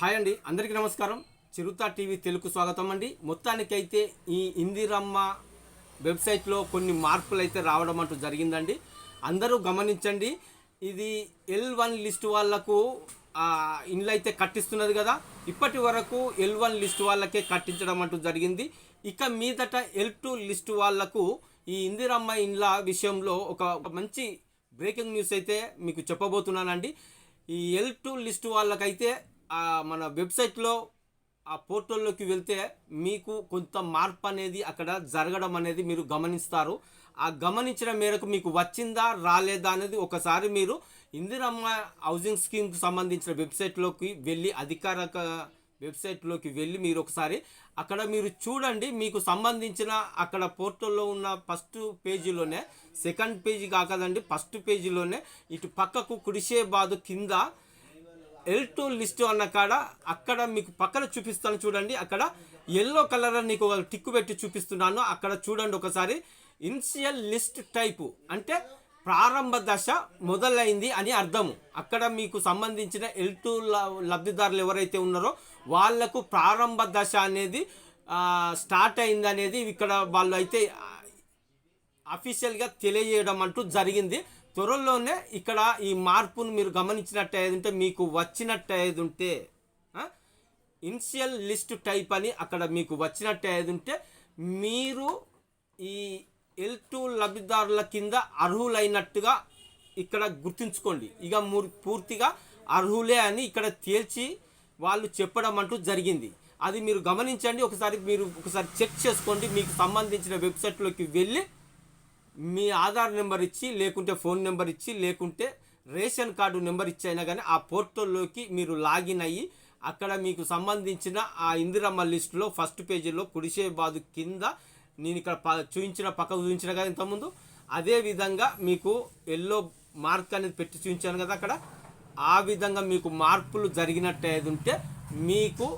Hi అండి, అందరికీ నమస్కారం. చిరుత టీవీ తెలుగు స్వాగతం అండి. మొత్తానికైతే ఈ ఇందిరమ్మ వెబ్సైట్లో కొన్ని మార్పులు అయితే రావడం అంటూ జరిగిందండి. అందరూ గమనించండి. ఇది L1 లిస్ట్ వాళ్లకు ఇండ్లు అయితే కట్టిస్తున్నది కదా. ఇప్పటి వరకు L1 లిస్ట్ వాళ్ళకే కట్టించడం అంటూ జరిగింది. ఇక మీదట L2 లిస్ట్ వాళ్లకు ఈ ఇందిరమ్మ ఇండ్ల విషయంలో ఒక మంచి బ్రేకింగ్ న్యూస్ అయితే మీకు చెప్పబోతున్నానండి. ఈ L2 లిస్ట్ వాళ్ళకైతే మన వెబ్సైట్లో ఆ పోర్టల్లోకి వెళ్తే మీకు కొంత మార్పు అనేది అక్కడ జరగడం అనేది మీరు గమనిస్తారు. ఆ గమనించిన మేరకు మీకు వచ్చిందా రాలేదా అనేది ఒకసారి మీరు ఇందిరమ్మ హౌసింగ్ స్కీమ్కి సంబంధించిన వెబ్సైట్లోకి వెళ్ళి అధికారిక వెబ్సైట్లోకి వెళ్ళి మీరు ఒకసారి అక్కడ మీరు చూడండి. మీకు సంబంధించిన అక్కడ పోర్టల్లో ఉన్న ఫస్ట్ పేజీలోనే, సెకండ్ పేజీ కాకదండి, ఫస్ట్ పేజీలోనే ఇటు పక్కకు కుడిసేబాదు కింద L2 లిస్ట్ అన్న కాడ అక్కడ మీకు పక్కన చూపిస్తాను చూడండి. అక్కడ ఎల్లో కలర్ నీకు ఒక టిక్కు పెట్టి చూపిస్తున్నాను. అక్కడ చూడండి ఒకసారి. ఇనిషియల్ లిస్ట్ టైపు అంటే ప్రారంభ దశ మొదలైంది అని అర్థము. అక్కడ మీకు సంబంధించిన L2 లబ్ధిదారులు ఎవరైతే ఉన్నారో వాళ్లకు ప్రారంభ దశ అనేది స్టార్ట్ అయింది అనేది ఇక్కడ వాళ్ళు అయితే అఫీషియల్గా తెలియజేయడం అంటూ జరిగింది. త్వరలోనే ఇక్కడ ఈ మార్పును మీరు గమనించినట్టయితే, మీకు వచ్చినట్టయితే ఇనిషియల్ లిస్ట్ టైప్ అని అక్కడ మీకు వచ్చినట్టయితే మీరు ఈ L2 లబ్ధిదారుల కింద అర్హులైనట్టుగా ఇక్కడ గుర్తుంచుకోండి. ఇక పూర్తిగా అర్హులే అని ఇక్కడ తేల్చి వాళ్ళు చెప్పడం అంటూ జరిగింది. అది మీరు గమనించండి. మీరు ఒకసారి చెక్ చేసుకోండి. మీకు సంబంధించిన వెబ్సైట్లోకి వెళ్ళి మీ ఆధార్ నెంబర్ ఇచ్చి, లేకుంటే ఫోన్ నెంబర్ ఇచ్చి, లేకుంటే రేషన్ కార్డు నెంబర్ ఇచ్చి అయినా కానీ ఆ పోర్టల్లోకి మీరు లాగిన్ అయ్యి అక్కడ మీకు సంబంధించిన ఆ ఇందిరమ్మ లిస్టులో ఫస్ట్ పేజీలో కుడిసేబాదు కింద నేను ఇక్కడ పక్కకు చూపించిన కదా ఇంతకుముందు, అదేవిధంగా మీకు ఎల్లో మార్క్ అనేది పెట్టి చూపించాను కదా అక్కడ. ఆ విధంగా మీకు మార్పులు జరిగినట్టయితే మీకు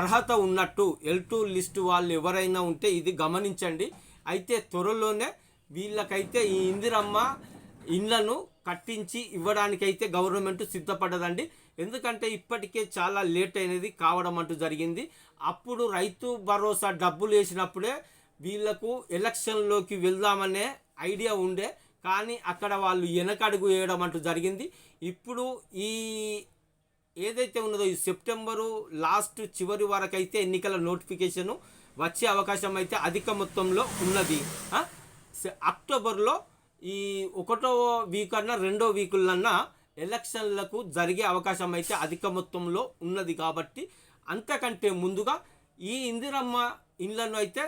అర్హత ఉన్నట్టు. L2 లిస్టు వాళ్ళు ఎవరైనా ఉంటే ఇది గమనించండి. అయితే త్వరలోనే వీళ్ళకైతే ఈ ఇందిరమ్మ ఇండ్లను కట్టించి ఇవ్వడానికైతే గవర్నమెంట్ సిద్ధపడ్డదండి. ఎందుకంటే ఇప్పటికే చాలా లేట్ అనేది కావడం అంటూ జరిగింది. అప్పుడు రైతు భరోసా డబ్బులు వేసినప్పుడే వీళ్లకు ఎలక్షన్లోకి వెళ్దామనే ఐడియా ఉండే, కానీ అక్కడ వాళ్ళు వెనకడుగు వేయడం అంటూ జరిగింది. ఇప్పుడు ఈ ఏదైతే ఉన్నదో ఈ సెప్టెంబరు లాస్ట్ చివరి వరకు అయితే ఎన్నికల నోటిఫికేషను వచ్చే అవకాశం అయితే అధిక మొత్తంలో ఉన్నది. అక్టోబర్లో ఈ 1వ వీక్ అన్నా 2వ వీకులన్నా ఎలక్షన్లకు జరిగే అవకాశం అయితే అధిక మొత్తంలో ఉన్నది. కాబట్టి అంతకంటే ముందుగా ఈ ఇందిరమ్మ ఇండ్లను అయితే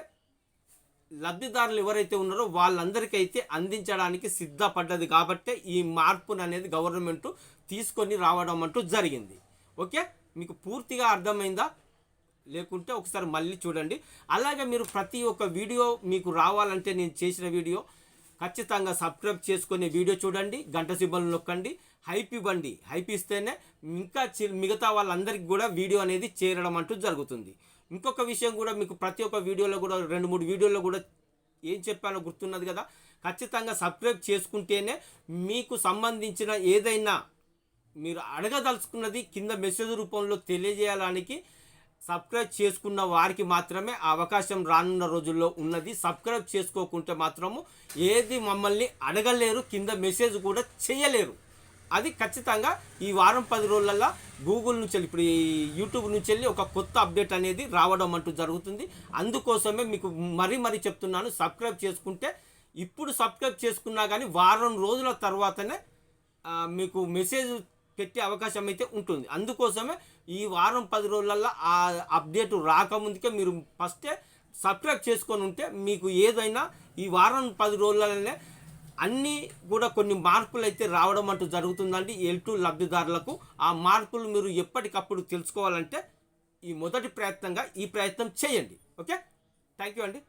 లబ్ధిదారులు ఎవరైతే ఉన్నారో వాళ్ళందరికైతే అందించడానికి సిద్ధపడ్డది. కాబట్టి ఈ మార్పును అనేది గవర్నమెంట్ తీసుకొని రావడం అంటూ జరిగింది. ఓకే, మీకు పూర్తిగా అర్థమైందా? లేకుంటే ఒకసారి మళ్ళీ చూడండి. అలాగే మీరు ప్రతి ఒక్క వీడియో మీకు రావాలంటే నేను చేసిన వీడియో ఖచ్చితంగా సబ్స్క్రైబ్ చేసుకునే వీడియో చూడండి, గంట సింబల్ నొక్కండి, హైప్ ఇవ్వండి. హైప్ ఇస్తేనే ఇంకా మిగతా వాళ్ళందరికీ కూడా వీడియో అనేది చేరడం అంటూ జరుగుతుంది. ఇంకొక విషయం కూడా మీకు ప్రతి ఒక్క వీడియోలో కూడా 2-3 వీడియోల్లో కూడా ఏం చెప్పానో గుర్తున్నది కదా. ఖచ్చితంగా సబ్స్క్రైబ్ చేసుకుంటేనే మీకు సంబంధించిన ఏదైనా మీరు అడగదలుచుకున్నది కింద మెసేజ్ రూపంలో తెలియజేయడానికి సబ్స్క్రైబ్ చేసుకున్న వారికి మాత్రమే ఆ అవకాశం రానున్న రోజుల్లో ఉన్నది. సబ్స్క్రైబ్ చేసుకోకుంటే మాత్రము ఏది మమ్మల్ని అడగలేరు, కింద మెసేజ్ కూడా చేయలేరు. అది ఖచ్చితంగా ఈ వారం 10 రోజులలో గూగుల్ నుంచి ఇప్పుడు ఈ యూట్యూబ్ నుంచి వెళ్ళి ఒక కొత్త అప్డేట్ అనేది రావడం అంటూ జరుగుతుంది. అందుకోసమే మీకు మరీ చెప్తున్నాను, సబ్స్క్రైబ్ చేసుకుంటే ఇప్పుడు సబ్స్క్రైబ్ చేసుకున్నా కానీ వారం రోజుల తర్వాతనే మీకు మెసేజ్ పెట్టే అవకాశం అయితే ఉంటుంది. అందుకోసమే ఈ వారం 10 రోజులలో ఆ అప్డేట్ రాకముందుకే మీరు ఫస్టే సబ్స్క్రైబ్ చేసుకొని ఉంటే మీకు ఏదైనా ఈ వారం 10 రోజులనే అన్నీ కూడా కొన్ని మార్పులు అయితే రావడం అంటూ జరుగుతుందండి L2 లబ్ధిదారులకు. ఆ మార్పులు మీరు ఎప్పటికప్పుడు తెలుసుకోవాలంటే ఈ మొదటి ప్రయత్నంగా ఈ ప్రయత్నం చేయండి. ఓకే, థ్యాంక్ యూ అండి.